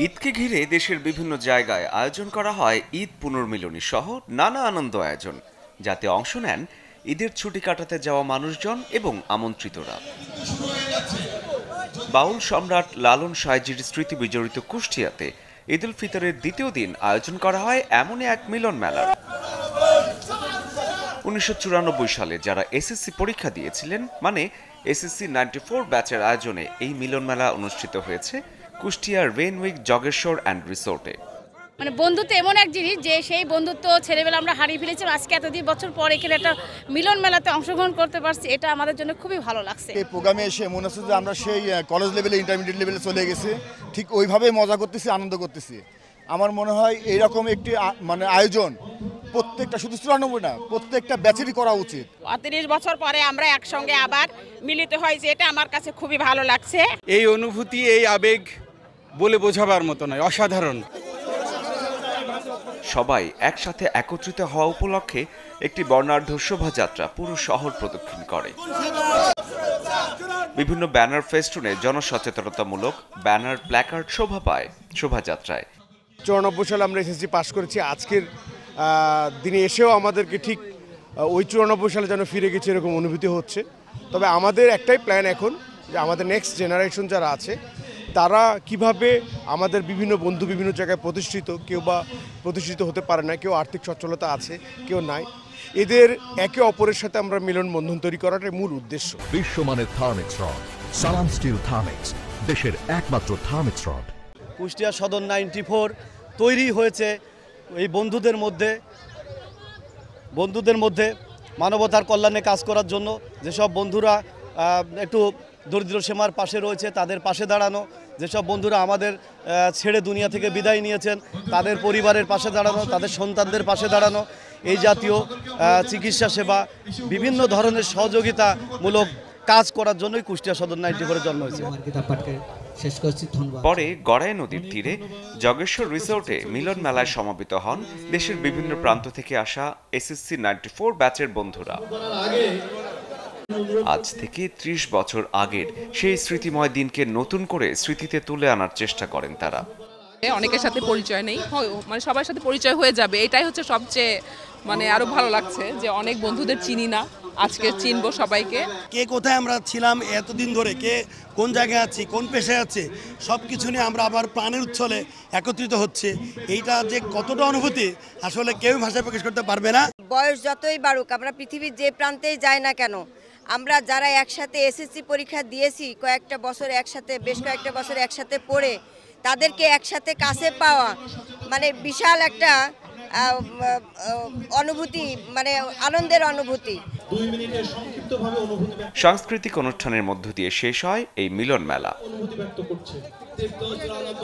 ঈদকে ঘিরে দেশের বিভিন্ন জায়গায় আয়োজন করা হয় ঈদ পুনর্মিলনী সহ নানা আনন্দ আয়োজন, যাতে অংশ নেন ঈদের ছুটি কাটাতে যাওয়া মানুষজন এবং আমন্ত্রিতরা। বাউল সম্রাট লালন সাইজির স্মৃতি বিজড়িত কুষ্টিয়াতে ঈদ উল ফিতরের দ্বিতীয় দিন আয়োজন করা হয় এমনই এক মিলন মেলার। 1994 সালে যারা এসএসসি পরীক্ষা দিয়েছিলেন, মানে এসএসসি 94 ব্যাচের আয়োজনে এই মিলন মেলা অনুষ্ঠিত হয়েছে কুষ্টিয়ার রেনউইক জগেশ্বর অ্যান্ড রিসোর্টে। মানে বন্ধুত্ব এমন এক জিনিস যে সেই বন্ধুত্ব ছেলেবেলা আমরা হারিয়ে ফেলেছিলাম, আজকে এতদিন বছর পর এখানে একটা মিলন মেলাতে অংশগ্রহণ করতে পারছি, এটা আমাদের জন্য খুবই ভালো লাগছে। এই প্রোগ্রামে এসে মনে হচ্ছে যে আমরা সেই কলেজ লেভেলে ইন্টারমিডিয়েট লেভেলে চলে গেছি, ঠিক ওইভাবেই মজা করতেছি, আনন্দ করতেছি। আমার মনে হয় এইরকম একটি মানে আয়োজন প্রত্যেকটা, শুধু 94 না, প্রত্যেকটা ব্যাচেরই করা উচিত। 30 বছর পরে আমরা একসঙ্গে আবার মিলিত হয়েছি, এটা আমার কাছে খুবই ভালো লাগছে। এই অনুভূতি, এই আবেগ বলে বোঝাবার মতো নয়, অসাধারণ। সবাই একসাথে একত্রিত হওয়া উপলক্ষে একটি বর্ণাঢ্য শোভাযাত্রা পুরো শহর প্রদক্ষিণ করে। বিভিন্ন ব্যানার ফেস্টুনে জনসচেতনতামূলক ব্যানার, প্ল্যাকার্ড শোভা পায় শোভাযাত্রায়। 94 সালে আমরা এসএসসি পাশ করেছি, আজকের দিনে এসেও আমাদেরকে ঠিক ওই 94 সালে যেন ফিরে গেছে এরকম অনুভূতি হচ্ছে। তবে আমাদের একটাই প্ল্যান এখন, যে আমাদের নেক্সট জেনারেশন যারা আছে তারা কিভাবে আমাদের বিভিন্ন বন্ধু বিভিন্ন জায়গায় প্রতিষ্ঠিত, কেউ বা প্রতিষ্ঠিত হতে পারে না, কেউ আর্থিক সচ্ছলতা আছে, কেউ নাই, এদের একে অপরের সাথে আমরা মিলন বন্ধন তৈরি করাটাই মূল উদ্দেশ্য। বিশ্বমানের থার্মিক্স রড, সালাম স্টিল থার্মিক্স, দেশের একমাত্র থার্মিক্স রড। কুষ্টিয়া সদর 94 তৈরি হয়েছে এই বন্ধুদের মধ্যে মানবতার কল্যাণে কাজ করার জন্য। যেসব বন্ধুরা একটু দরিদ্র সীমার পাশে রয়েছে তাদের পাশে দাঁড়ানো, যেসব বন্ধুরা আমাদের ছেড়ে দুনিয়া থেকে বিদায় নিয়েছেন তাদের পরিবারের পাশে দাঁড়ানো, তাদের সন্তানদের পাশে দাঁড়ানো, এই জাতীয় চিকিৎসা সেবা, বিভিন্ন ধরনের সহযোগিতামূলক কাজ করার জন্যই কুষ্টিয়া সদর 94 জন্ম হয়েছে। পরে গড়াই নদীর তীরে জগেশ্বর রিসোর্টে মিলন মেলায় সমবেত হন দেশের বিভিন্ন প্রান্ত থেকে আসা এসএসসি 94 ব্যাচের বন্ধুরা। আজ থেকে 30 বছর আগের সেই স্মৃতিময় দিনকে নতুন করে স্মৃতিতে তুলে আনার চেষ্টা করেন তারা। অনেকের সাথে পরিচয় নেই, মানে সবার সাথে পরিচয় হয়ে যাবে, এটাই হচ্ছে সবচেয়ে আরো ভালো লাগছে যে অনেক বন্ধুদের চিনি না, আজকে চিনবো সবাইকে। কে কোথায় আমরা ছিলাম এতদিন ধরে, কে কোন জায়গায় আছি, কোন পেশায় আছে, সব কিছু নিয়ে আমরা আবার প্রাণের উচ্ছলে একত্রিত হচ্ছে। এইটা যে কতটা অনুভূতি আসলে কেউ ভাষায় প্রকাশ করতে পারবে না। বয়স যতই বাড়ুক, আমরা পৃথিবীর যে প্রান্তেই যাই না কেন, আমরা যারা একসাথে এসএসসি পরীক্ষা দিয়েছি, বেশ কয়েকটা বছর একসাথে পড়ে তাদেরকে একসাথে কাছে পাওয়া, মানে বিশাল একটা অনুভূতি, মানে আনন্দের অনুভূতি। সাংস্কৃতিক অনুষ্ঠানের মধ্য দিয়ে শেষ হয় এই মিলন মেলা।